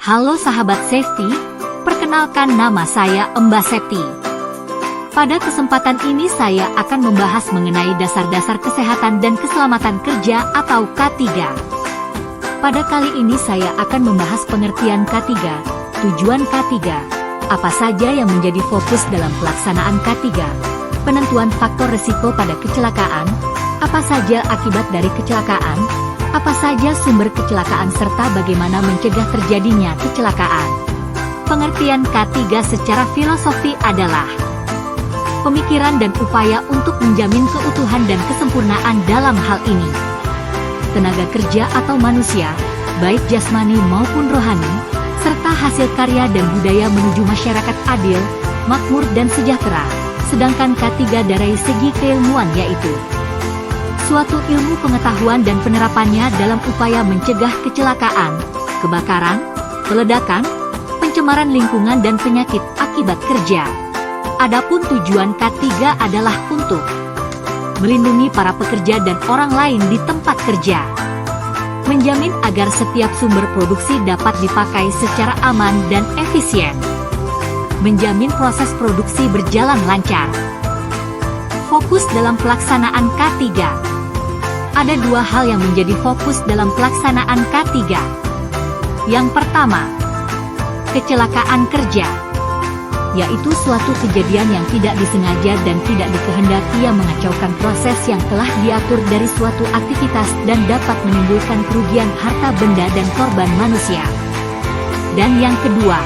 Halo sahabat safety, perkenalkan nama saya Mbak Septi. Pada kesempatan ini saya akan membahas mengenai dasar-dasar kesehatan dan keselamatan kerja atau K3. Pada kali ini saya akan membahas pengertian K3, tujuan K3, apa saja yang menjadi fokus dalam pelaksanaan K3, penentuan faktor risiko pada kecelakaan, apa saja akibat dari kecelakaan, apa saja sumber kecelakaan serta bagaimana mencegah terjadinya kecelakaan. Pengertian K3 secara filosofi adalah pemikiran dan upaya untuk menjamin keutuhan dan kesempurnaan dalam hal ini. Tenaga kerja atau manusia, baik jasmani maupun rohani, serta hasil karya dan budaya menuju masyarakat adil, makmur dan sejahtera. Sedangkan K3 dari segi keilmuan yaitu suatu ilmu pengetahuan dan penerapannya dalam upaya mencegah kecelakaan, kebakaran, peledakan, pencemaran lingkungan dan penyakit akibat kerja. Adapun tujuan K3 adalah untuk melindungi para pekerja dan orang lain di tempat kerja, menjamin agar setiap sumber produksi dapat dipakai secara aman dan efisien, menjamin proses produksi berjalan lancar. Fokus dalam pelaksanaan K3. Ada dua hal yang menjadi fokus dalam pelaksanaan K3. Yang pertama, kecelakaan kerja, yaitu suatu kejadian yang tidak disengaja dan tidak dikehendaki yang mengacaukan proses yang telah diatur dari suatu aktivitas dan dapat menimbulkan kerugian harta benda dan korban manusia. Dan yang kedua,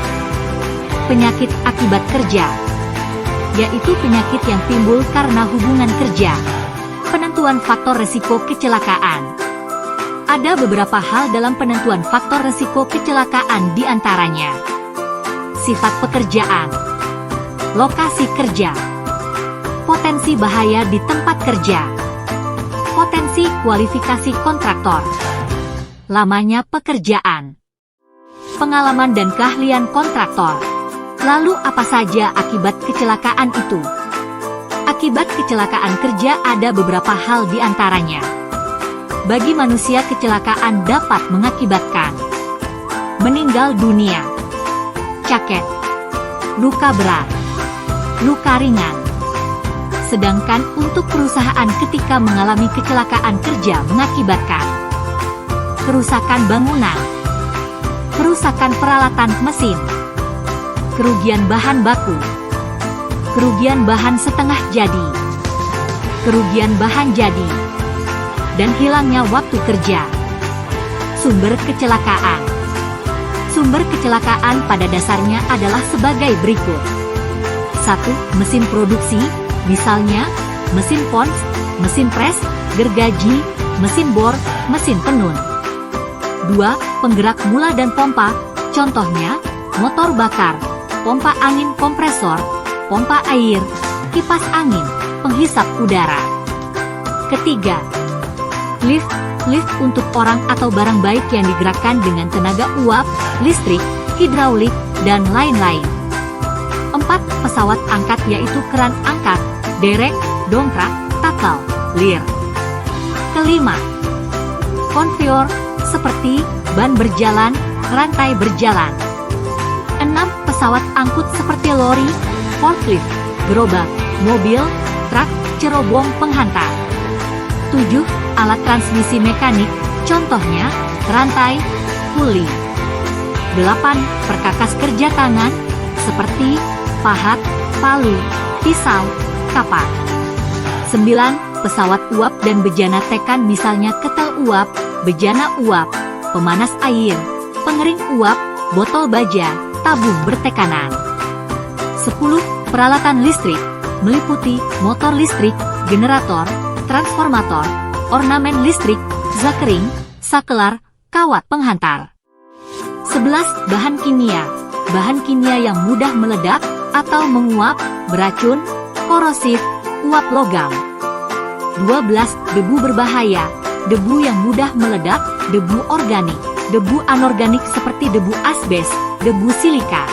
penyakit akibat kerja, yaitu penyakit yang timbul karena hubungan kerja. Penentuan faktor risiko kecelakaan. Ada beberapa hal dalam penentuan faktor risiko kecelakaan, di antaranya sifat pekerjaan, lokasi kerja, potensi bahaya di tempat kerja, potensi kualifikasi kontraktor, lamanya pekerjaan, pengalaman dan keahlian kontraktor. Lalu apa saja akibat kecelakaan itu? Akibat kecelakaan kerja ada beberapa hal di antaranya. Bagi manusia, kecelakaan dapat mengakibatkan meninggal dunia, caket, luka berat, luka ringan. Sedangkan untuk perusahaan ketika mengalami kecelakaan kerja mengakibatkan kerusakan bangunan, kerusakan peralatan mesin, kerugian bahan baku, kerugian bahan setengah jadi, kerugian bahan jadi, dan hilangnya waktu kerja. Sumber kecelakaan. Sumber kecelakaan pada dasarnya adalah sebagai berikut. 1. Mesin produksi, misalnya mesin pons, mesin pres, gergaji, mesin bor, mesin penun. 2. Penggerak mula dan pompa, contohnya motor bakar, pompa angin kompresor, pompa air, kipas angin, penghisap udara. Ketiga, lift. Lift untuk orang atau barang baik yang digerakkan dengan tenaga uap, listrik, hidraulik, dan lain-lain. 4. Pesawat angkat, yaitu keran angkat, derek, dongkrak, takal, lir. Kelima, konveyor, seperti ban berjalan, rantai berjalan. 6. Pesawat angkut seperti lori, forklift, gerobak, mobil, truk, cerobong penghantar. 7. Alat transmisi mekanik, contohnya rantai, puli. 8. Perkakas kerja tangan, seperti pahat, palu, pisau, kapak. 9. Pesawat uap dan bejana tekan, misalnya ketel uap, bejana uap, pemanas air, pengering uap, botol baja, tabung bertekanan. 10. Peralatan listrik, meliputi motor listrik, generator, transformator, ornamen listrik, zakering, sakelar, kawat penghantar. 11. Bahan kimia. Bahan kimia yang mudah meledak atau menguap, beracun, korosif, uap logam. 12. Debu berbahaya. Debu yang mudah meledak, debu organik, debu anorganik seperti debu asbes, debu silika.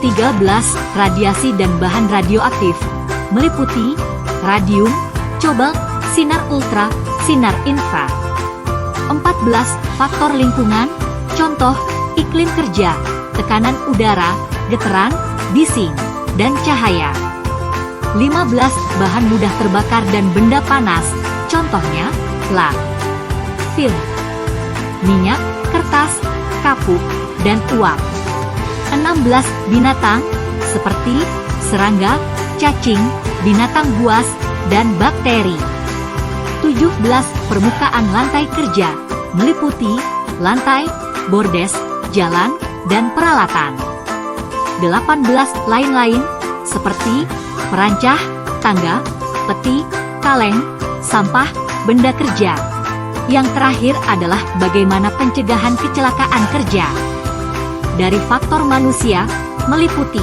13. Radiasi dan bahan radioaktif, meliputi radium, cobalt, sinar ultra, sinar infra. 14. Faktor lingkungan, contoh iklim kerja, tekanan udara, getaran, bising, dan cahaya. 15. Bahan mudah terbakar dan benda panas, contohnya, lak, film, minyak, kertas, kapuk, dan uap. 16. Binatang, seperti serangga, cacing, binatang buas, dan bakteri. 17. Permukaan lantai kerja, meliputi lantai, bordes, jalan, dan peralatan. 18. Lain-lain, seperti perancah, tangga, peti, kaleng, sampah, benda kerja. Yang terakhir adalah bagaimana pencegahan kecelakaan kerja. Dari faktor manusia, meliputi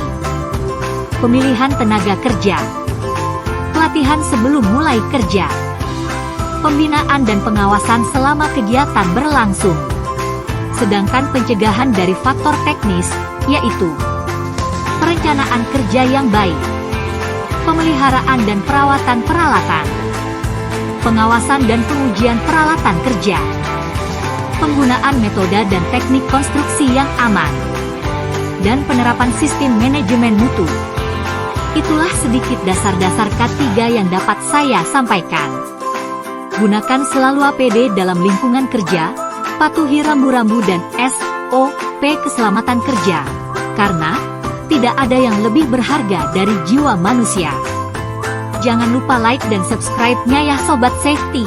pemilihan tenaga kerja, pelatihan sebelum mulai kerja, pembinaan dan pengawasan selama kegiatan berlangsung. Sedangkan pencegahan dari faktor teknis, yaitu perencanaan kerja yang baik, pemeliharaan dan perawatan peralatan, pengawasan dan pengujian peralatan kerja, penggunaan metode dan teknik konstruksi yang aman, dan penerapan sistem manajemen mutu. Itulah sedikit dasar-dasar K3 yang dapat saya sampaikan. Gunakan selalu APD dalam lingkungan kerja, patuhi rambu-rambu dan SOP keselamatan kerja, karena tidak ada yang lebih berharga dari jiwa manusia. Jangan lupa like dan subscribe-nya ya Sobat Safety.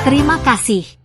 Terima kasih.